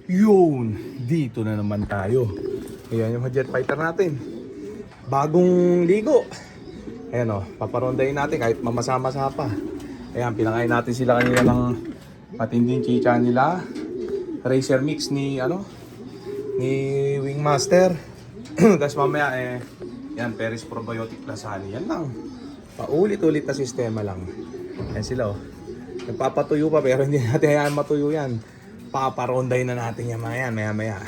Yun, dito na naman tayo. Ayan yung jet fighter natin. Bagong ligo. Ayan o, paparondayin natin kahit mamasa-masa pa. Ayan, pinakain natin sila kanina ng matinding chicha nila. Racer mix ni Wingmaster. Tapos mamaya yan, Peris Probiotic Plus Honey. Yan lang. Paulit-ulit na sistema lang. Ayan sila o. Nagpapatuyo pa pero hindi natin hayaan matuyo yan. Paparonday na natin yan maya-maya.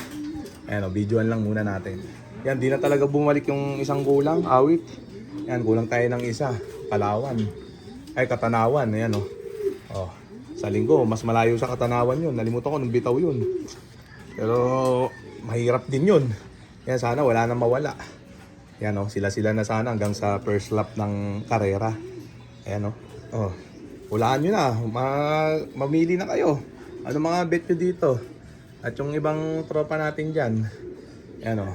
Ayan o, videoan lang muna natin. Yan, di na talaga bumalik yung isang gulang, awit. Yan, kulang tayo ng isa, Palawan. Ay, Katanawan, ayan o. Oh, sa linggo, mas malayo sa Katanawan yun. Nalimutan ko nung bitaw yun. Pero, mahirap din yun. Yan, sana wala na mawala. Yan o, sila-sila na sana hanggang sa first lap ng karera. Ayan o. Oh, hulaan nyo na, mamili na kayo. Ano mga bet nyo dito? At yung ibang tropa natin dyan, yan o,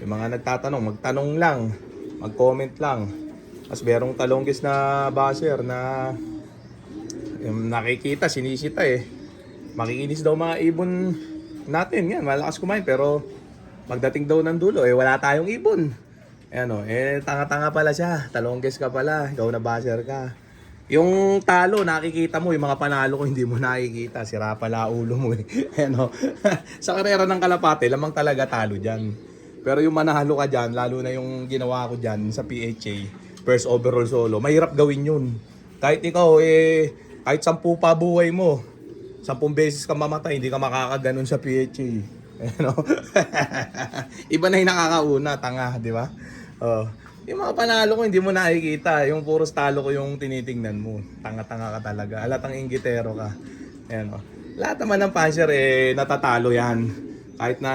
yung mga nagtatanong, magtanong lang, mag-comment lang. Mas merong talonggis na baser na yung nakikita, sinisita makikinis daw mga ibon natin. Yan, malakas kumain pero pagdating daw ng dulo, wala tayong ibon. Ayan o, tanga-tanga pala siya, talonggis ka pala, ikaw na baser ka. Yung talo, nakikita mo, yung mga panalo ko hindi mo nakikita. Sira pala ulo mo Ano? Sa karera ng kalapate, lamang talaga talo dyan. Pero yung manalo ka dyan, lalo na yung ginawa ko dyan sa PHA, first overall solo, mahirap gawin yun. Kahit ikaw, kahit 10 pa buhay mo, 10 beses ka mamatay, hindi ka makakaganon sa PHA. Ano? Iba na yung nakakauna, tanga, di ba? Yung mga panalo ko hindi mo nakikita, yung puros talo ko yung tinitingnan mo. Tanga-tanga ka talaga, halatang inggitero ka. Ayan o. Lahat naman ng puncher natatalo yan. Kahit na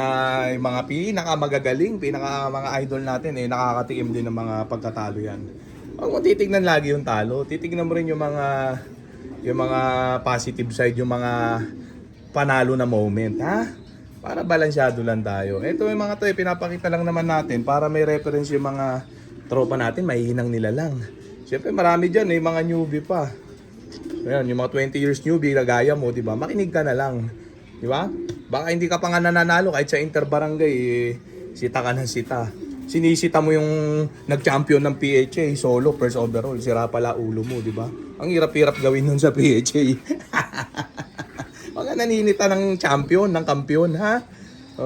yung mga pinakamagagaling, mga idol natin nakakatikim din ng mga pagkatalo yan. Huwag mo titignan lagi yung talo, titignan mo rin yung mga positive side, yung mga panalo na moment, ha? Para balansyado lang tayo. Ito yung mga to pinapakita lang naman natin para may reference yung mga tropa natin, mahihinang nila lang. Siyempre marami dyan mga newbie pa. Ayan, yung mga 20 years newbie na gaya mo, di ba? Makinig ka na lang. Di ba? Baka hindi ka pa nga nananalo kahit sa interbarangay, sita ka ng sita. Sinisita mo yung nag-champion ng PHA, solo, first overall. Sira pala ulo mo, di ba? Ang hirap-hirap gawin nun sa PHA. Wag ka naninita ng champion, ng kampiyon, ha?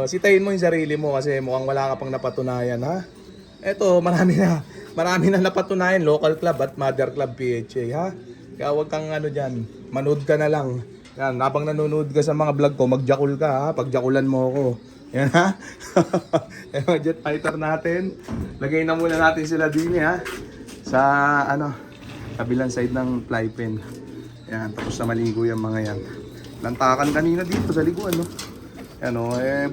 Sitayin mo yung sarili mo kasi mukhang wala ka pang napatunayan, ha? Eto, marami na napatunayan, local club at mother club PHA, ha? Kaya huwag kang dyan, manood ka na lang. Yan, habang nanonood ka sa mga vlog ko, magjakul ka, ha? Pagjakulan mo ako. Yan, ha? Yung jet fighter natin, lagay na muna natin sila din, ha? Sa, kabilang side ng fly pen. Yan, tapos na maligo yung mga yan. Lantakan kanina dito sa liguan, no? Yan,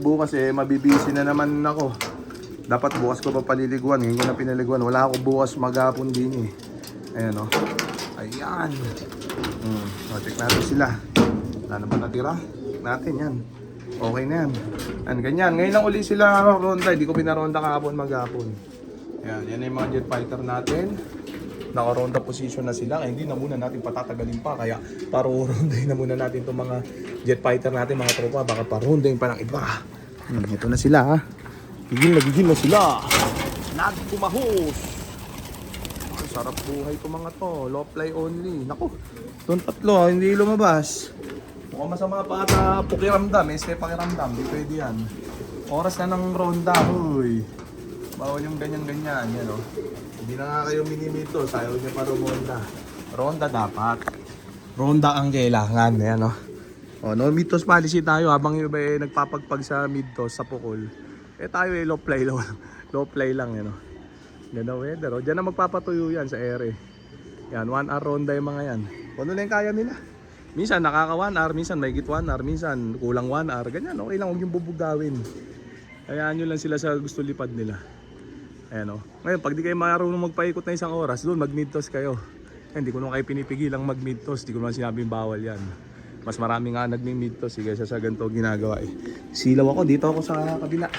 bukas mabibisi na naman ako. Dapat bukas ko pa paliliguan. Ngayon ko na pinaliguan. Wala ako bukas maghapon din Ayan o. Ayan. Check natin sila. Wala na ba natira? Check natin yan. Okay na yan. Ayan, ganyan. Ngayon lang uli sila ronda. Hindi ko pinaronda kahapon maghapon. Ayan. Yan yung mga jet fighter natin. Naka-ronda position na sila. Kaya hindi na muna natin patatagalin pa. Kaya parurondahin na muna natin itong mga jet fighter natin, mga tropa. Baka parondahin pa ng iba. Ito na sila, ha. Gigil na sila. Nagpumahos. Ang sarap buhay ko mga to. Low fly only. Naku, itong tatlo hindi lumabas. Mukhang masama pa ata pukiramdam. Pakiramdam. Di pwede yan. Oras na ng ronda. Uy. Bawal yung ganyan-ganyan. Yan o. Hindi na nga kayo minimito. Sayo niya pa rumonda. Ronda dapat. Ronda ang kailangan. Yan o. No mid-toss policy tayo habang yung iba nagpapagpag sa mid-toss sa pukol. Tayo low play lang Ganda weather. Diyan na magpapatuyo yan sa ere. Yan, 1 hour ronda yung mga yan. Kung ano lang kaya nila. Minsan nakaka 1 hour, minsan may git 1 hour, minsan kulang 1 hour. Ganyan, okay lang, huwag yung bubugawin. Hayaan nyo lang sila sa gusto lipad nila. Ayan Ngayon, pag di kayo marunong magpaikot na isang oras, doon mag mid-toss kayo. Hindi ko naman kayo pinipigilang mag mid-toss. Di ko naman sinabing bawal yan. Mas marami nga nagmi-mid-toss kaysa sa ganito ginagawa Silaw ako, dito ako sa kabila.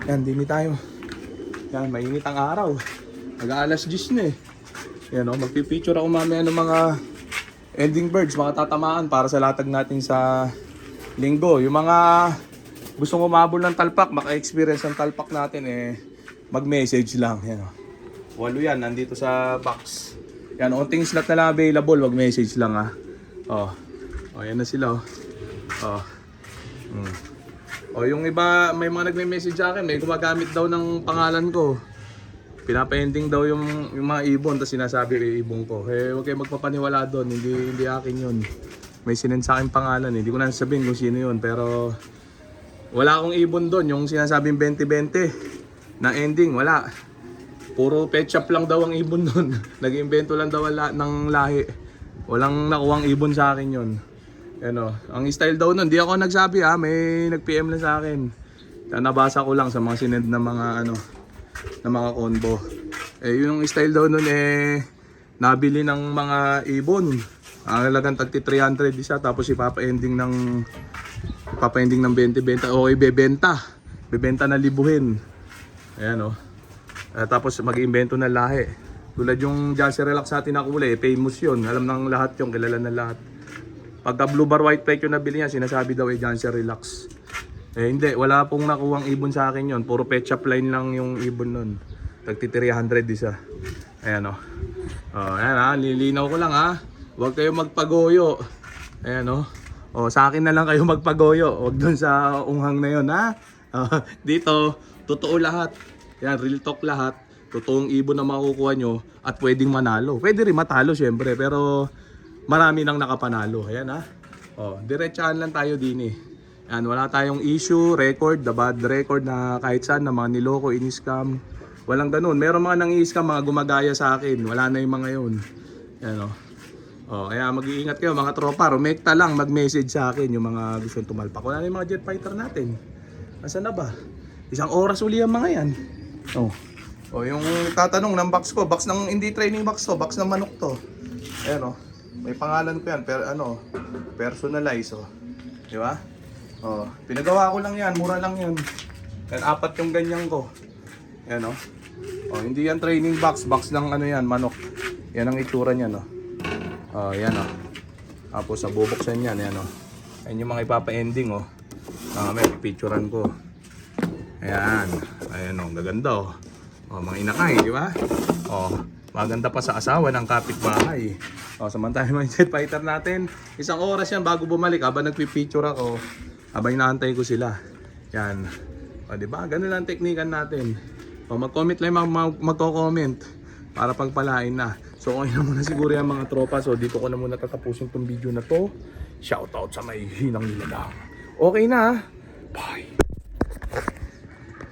Yan, dini tayo. Yan, mainit ang araw. Mag-aalas 10 na Yan magpipicture ako mamaya ng mga ending birds, mga tatamaan para sa latag natin sa linggo. Yung mga gustong umabol ng talpak, maka-experience ng talpak natin mag-message lang. Yan o. 8 yan, nandito sa box. Yan, onting slot na lang available, mag-message lang ha. Yan na sila yung iba, may mga nagme-message sa akin, may gumagamit daw ng pangalan ko. Pinapa-ending daw yung mga ibon, tapos sinasabi ibon ko. Huwag kayo magpapaniwala doon, hindi akin yun. May sinend sa akin pangalan, hindi ko na sabihin kung sino yun, pero wala akong ibon doon, yung sinasabing 20-20 na ending, wala. Puro pet shop lang daw ang ibon doon. Nag-iimbento lang daw ng lahi. Walang nakuwang ibon sa akin yun. Ang style daw nun, di ako nagsabi may nag-PM lang sa akin. Nabasa ko lang sa mga sinend na mga na mga combo. Yung style daw nun nabili ng mga ibon. Ang halagang tagti 300 isa, tapos ipapa-ending ng 20-20. Okay, bebenta na libuhin. Ayan tapos mag-iimbento na lahi. Tulad yung Jancy Relax natin na kulay, famous yun. Alam ng lahat yung, kilala ng lahat. Pagka blue bar white fake yung nabili niya, sinasabi daw Jancy Relax. Hindi, wala pong nakuwang ibon sa akin yon. Puro pet shop line lang yung ibon nun. Tagti 300 isa. Ayan ayan nilinaw ko lang Huwag kayo magpagoyo. Ayan sa akin na lang kayo magpagoyo. Huwag dun sa unghang na yun dito, totoo lahat. Yan, real talk lahat. Totoong ibon na makukuha nyo at pwedeng manalo. Pwede rin matalo syempre, pero marami nang nakapanalo. Ayan diretsahan lang tayo din Yan, wala tayong issue, record, the bad record na kahit saan na mga niloko, in-scam. Walang ganun. Meron mga nang-i-scam, mga gumagaya sa akin. Wala na yung mga yun. Yan kaya mag-iingat kayo mga tropa. Rumekta lang, mag-message sa akin yung mga gustong tumalpak. Wala na yung mga jet fighter natin. Nasaan na ba? 1 oras uli ang mga yan. Yung tatanong ng box ko, box ng hindi training box to, box ng manok to. Ayan may pangalan ko yan, personalize di ba? Pinagawa ko lang yan, mura lang yan. Yan, 4 yung ganyan ko. Ayan hindi yan training box, box ng yan, manok. Yan ang itsura niyan yan Tapos sa bubuksan yan, yan Ayan yung mga ipapa-ending may pipicturan ko. Ayan, gaganda mga inakay, di ba? Maganda pa sa asawa ng kapitbahay. Samantala mga jet fighter natin, 1 oras yan bago bumalik. Habang nagpipicture ako, habang inaantay ko sila. Yan. Di ba? Ganun lang teknikan natin. Mag-comment lang magko-comment para pagpalain na. So okay na muna siguro yung mga tropa. So dito ko na muna tatapusin tong video na to. Shoutout sa may hinang nila lang. Okay na